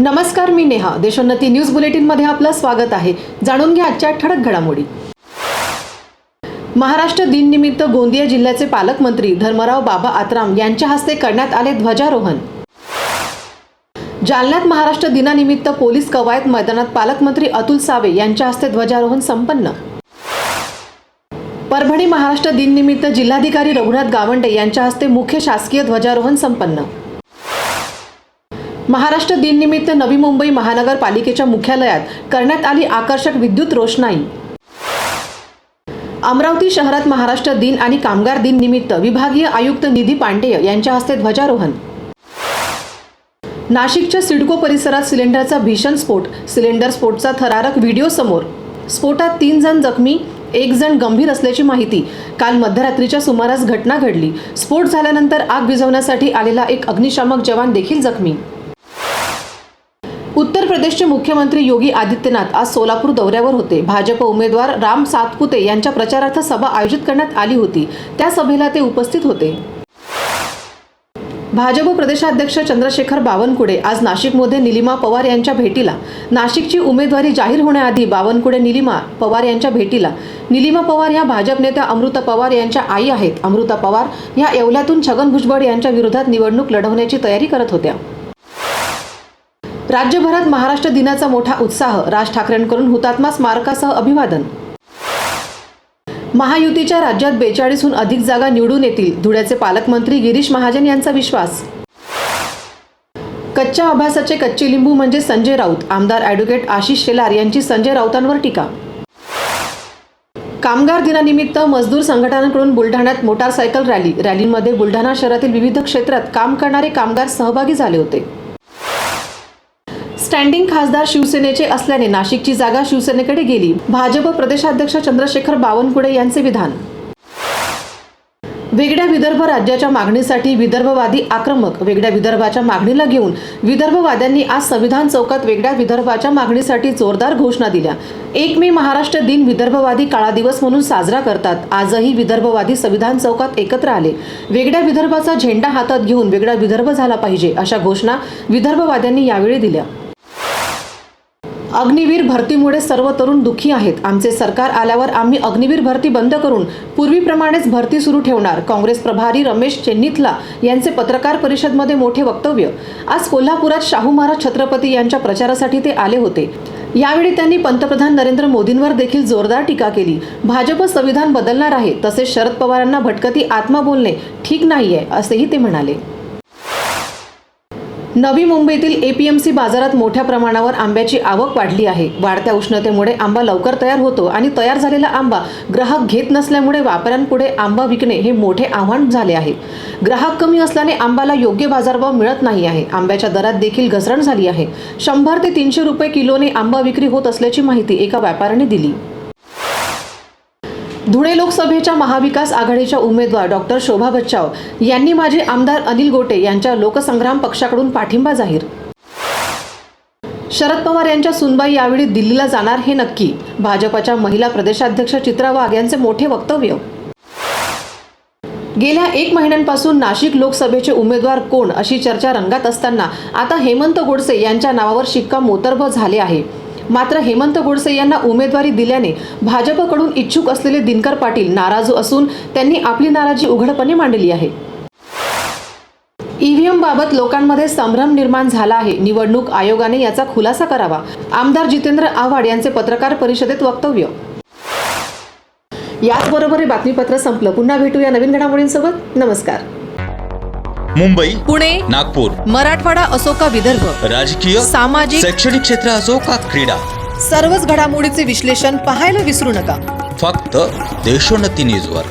नमस्कार, मी Neha. Deshonnati news bulletin मध्ये आपलं स्वागत आहे. जाणून घ्या आजच्या ठळक घडामोडी. महाराष्ट्र दिन निमित्त गोंदिया जिल्ह्याचे पालकमंत्री धर्मराव बाबा आत्राम यांच्या हस्ते करण्यात आले ध्वजारोहण. जालन्यात महाराष्ट्र दिनानिमित्त पोलीस कवायत मैदानात पालकमंत्री अतुल सावे यांच्या हस्ते ध्वजारोहण संपन्न. परभणी महाराष्ट्र दिन निमित्त जिल्हाधिकारी रघुनाथ गावंडे यांच्या हस्ते मुख्य शासकीय ध्वजारोहण संपन्न. महाराष्ट्र दिन निमित्त नवी मुंबई महानगरपालिकेच्या मुख्यालयात करण्यात आली आकर्षक विद्युत रोषणाई. अमरावती शहरात महाराष्ट्र दिन आणि कामगार दिन निमित्त विभागीय आयुक्त निधी पांडेय यांच्या हस्ते ध्वजारोहण. नाशिकच्या सिडको परिसरात सिलेंडरचा भीषण स्फोट. सिलेंडर स्फोटचा थरारक व्हिडिओ समोर. स्फोटात 3 जण जखमी, 1 जण गंभीर असल्याची माहिती. काल मध्यरात्रीच्या सुमारास घटना घडली. स्फोट झाल्यानंतर आग विझवण्यासाठी आलेला एक अग्निशामक जवान देखील जखमी. उत्तर प्रदेशचे मुख्यमंत्री योगी आदित्यनाथ आज सोलापूर दौऱ्यावर होते. भाजप उमेदवार राम सातपुते यांच्या प्रचारार्थ सभा आयोजित करण्यात आली होती. त्या सभेला ते उपस्थित होते. भाजप प्रदेशाध्यक्ष चंद्रशेखर बावनकुळे आज नाशिकमध्ये निलिमा पवार यांच्या भेटीला. नाशिकची उमेदवारी जाहीर होण्याआधी बावनकुळे निलिमा पवार यांच्या भेटीला. निलिमा पवार या भाजप नेत्या अमृता पवार यांच्या आई आहेत. अमृता पवार या येवल्यातून छगन भुजबळ यांच्या विरोधात निवडणूक लढवण्याची तयारी करत होत्या. राज्यभरात महाराष्ट्र दिनाचा मोठा उत्साह. राज ठाकरेंकडून हुतात्मा स्मारकासह अभिवादन. महायुतीच्या राज्यात 42हून अधिक जागा निवडून येतील. धुळ्याचे पालकमंत्री गिरीश महाजन यांचा विश्वास. कच्च्या अभ्यासाचे कच्चे लिंबू म्हणजे संजय राऊत. आमदार ॲडव्होकेट आशिष शेलार यांची संजय राऊतांवर टीका. कामगार दिनानिमित्त मजदूर संघटनांकडून बुलढाण्यात मोटारसायकल रॅली. रॅलीमध्ये बुलढाणा शहरातील विविध क्षेत्रात काम करणारे कामगार सहभागी झाले होते. स्टँडिंग खासदार शिवसेनेचे असल्याने नाशिकची जागा शिवसेनेकडे गेली. भाजप प्रदेशाध्यक्ष चंद्रशेखर बावनकुळे यांचे विधान. वेगळ्या विदर्भ राज्याच्या मागणीसाठी विदर्भवादी आक्रमक. वेगळ्या विदर्भाच्या मागणीला घेऊन विदर्भवाद्यांनी आज संविधान चौकात वेगळ्या विदर्भाच्या मागणीसाठी जोरदार घोषणा दिल्या. 1 मे महाराष्ट्र दिन विदर्भवादी काळा दिवस म्हणून साजरा करतात. आजही विदर्भवादी संविधान चौकात एकत्र आले. वेगळ्या विदर्भाचा झेंडा हातात घेऊन वेगळा विदर्भ झाला पाहिजे अशा घोषणा विदर्भवाद्यांनी यावेळी दिल्या. अग्निवीर भरतीमुळे सर्व तरुण दुःखी आहेत. आमचे सरकार आल्यावर आम्ही अग्निवीर भरती बंद करून पूर्वीप्रमाणेच भरती सुरू ठेवणार. काँग्रेस प्रभारी रमेश चेन्निथला यांचे पत्रकार परिषदेमध्ये मोठे वक्तव्य. आज कोल्हापुरात शाहू महाराज छत्रपती यांच्या प्रचारासाठी ते आले होते. यावेळी त्यांनी पंतप्रधान नरेंद्र मोदींवर देखील जोरदार टीका केली. भाजप संविधान बदलणार आहे, तसेच शरद पवारांना भटकती आत्मा बोलणे ठीक नाहीये असेही ते म्हणाले. नवी मुंबईतील एपीएमसी बाजारात मोठ्या प्रमाणावर आंब्याची आवक वाढली आहे. वाढत्या उष्णतेमुळे आंबा लवकर तयार होतो आणि तयार झालेला आंबा ग्राहक घेत नसल्यामुळे व्यापाऱ्यांपुढे आंबा विकणे हे मोठे आव्हान झाले आहे. ग्राहक कमी असल्याने आंब्याला योग्य बाजारभाव मिळत नाही आहे. आंब्याच्या दरात देखील घसरण झाली आहे. 100 ते 300 रुपये किलोने आंबा विक्री होत असल्याची माहिती एका व्यापाऱ्याने दिली. धुळे लोकसभेच्या महाविकास आघाडीच्या उमेदवार डॉक्टर शोभा बच्चाव यांनी माजी आमदार अनिल गोटे यांच्या लोकसंग्राम पक्षाकडून पाठिंबा जाहीर. शरद पवार यांच्या सुनबाई यावेळी दिल्लीला जाणार हे नक्की. भाजपच्या महिला प्रदेशाध्यक्ष चित्रा वाघ यांचे मोठे वक्तव्य. गेल्या 1 महिन्यांपासून नाशिक लोकसभेचे उमेदवार कोण अशी चर्चा रंगात असताना आता हेमंत गोडसे यांच्या नावावर शिक्कामोर्तब झाले आहे. मात्र हेमंत गोडसे यांना उमेदवारी दिल्याने भाजपकडून इच्छुक असलेले दिनकर पाटील नाराज असून त्यांनी आपली नाराजी उघडपणे मांडली आहे. ईव्हीएम बाबत लोकांमध्ये संभ्रम निर्माण झाला आहे. निवडणूक आयोगाने याचा खुलासा करावा. आमदार जितेंद्र आव्हाड यांचे पत्रकार परिषदेत वक्तव्य. याचबरोबर हे बातमीपत्र संपलं. पुन्हा भेटूया नवीन घडामोडींसोबत. नमस्कार. मुंबई, पुणे, नागपूर, मराठवाडा असो का विदर्भ, राजकीय, सामाजिक, शैक्षणिक क्षेत्र असो का क्रीडा, सर्वच घडामोडीचे विश्लेषण पाहायला विसरू नका. फक्त देशोन्नती न्यूजवर.